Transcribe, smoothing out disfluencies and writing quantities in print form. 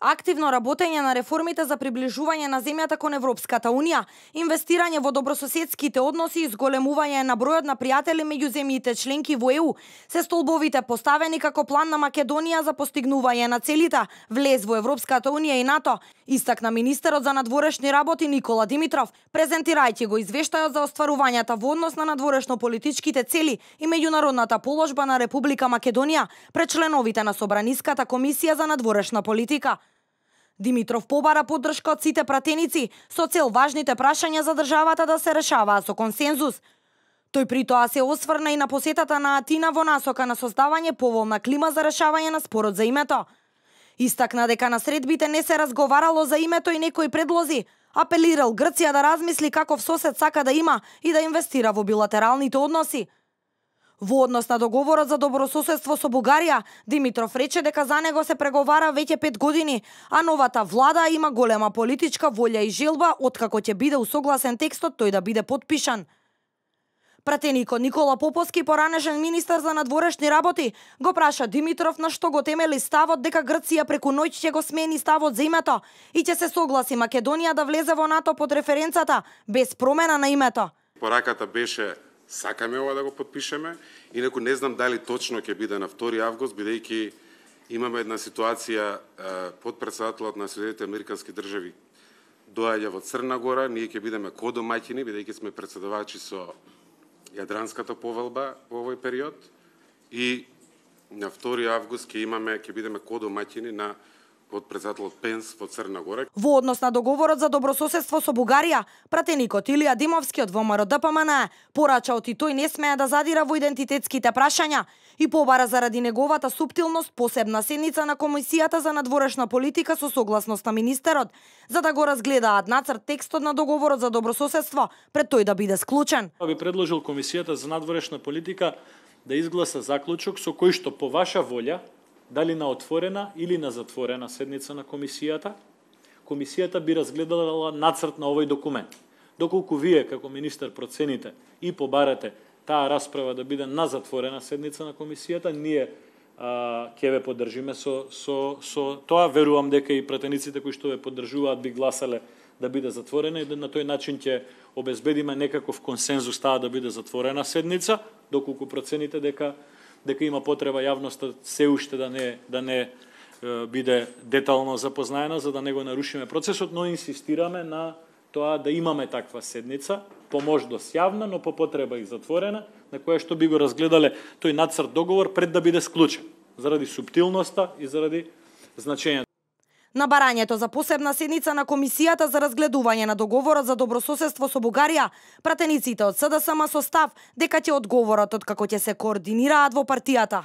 Активно работење на реформите за приближување на земјата кон Европската Унија, инвестирање во добрососедските односи и зголемување на бројот на пријатели меѓу земјите членки во ЕУ се столбовите поставени како план на Македонија за постигнување на целите влез во Европската Унија и НАТО, истакна министерот за надворешни работи Никола Димитров, презентирајќи го извештајот за остварувањата во однос на надворешно-политичките цели и меѓународната положба на Република Македонија пред членовите на Собраниската комисија за надворешна политика. Димитров побара поддршка од сите пратеници со цел важните прашања за државата да се решаваа со консензус. Тој при тоа се осврна и на посетата на Атина во насока на создавање поволна клима за решавање на спорот за името. Истакна дека на средбите не се разговарало за името и некои предлози, апелирал Грција да размисли каков сосед сака да има и да инвестира во билатералните односи. Во однос на договорот за добрососедство со Бугарија, Димитров рече дека за него се преговара веќе 5 години, а новата влада има голема политичка волја и желба откако ќе биде усогласен текстот тој да биде потпишан. Пратеникот Никола Поповски, поранешен министер за надворешни работи, го праша Димитров на што го темели ставот дека Грција преку ноќ ќе го смени ставот за името и ќе се согласи Македонија да влезе во НАТО под референцата без промена на името. Пораката беше сакаме ова да го подпишеме, инаку не знам дали точно ќе биде на 2 август, бидејќи имаме една ситуација, подпредседателот на Соединетите Американски држави доаѓа во Црна Гора, ние ќе бидеме кодомаќини, бидејќи сме претседавачи со Јадранската повелба во овој период и на 2 август ќе бидеме кодомаќини на подпредседателот Пенс во Црна Гора. Во однос на договорот за добрососедство со Бугарија, пратеникот Илија Димовски од ВМРО ДПМН порача и тој не смее да задира во идентитетските прашања и побара заради неговата суптилност посебна седница на Комисијата за надворешна политика со согласност на министерот, за да го разгледаат нацрт текстот на договорот за добрососедство пред тој да биде склучен. Би предложил Комисијата за надворешна политика да изгласа заклучок со кој што по ваша волја, дали на отворена или на затворена седница на комисијата би разгледала нацрт на овој документ. Доколку вие како министер процените и побарате таа расправа да биде на затворена седница на комисијата, ние ќе ве поддржиме со тоа. Верувам дека и пратениците кои што ве поддржуваат би гласале да биде затворена и на тој начин ќе обезбедиме некаков консензус таа да биде затворена седница, доколку процените дека има потреба јавноста се уште да не биде детално запознаена, за да не го нарушиме процесот, но инсистираме на тоа да имаме таква седница, по можност јавна, но по потреба и затворена, на која што би го разгледале тој нацрт договор пред да биде склучен, заради суптилноста и заради значењето. На барањето за посебна седница на Комисијата за разгледување на договорот за добрососедство со Бугарија, пратениците од СДСМ со став дека ќе одговорат откако ќе се координираат во партијата.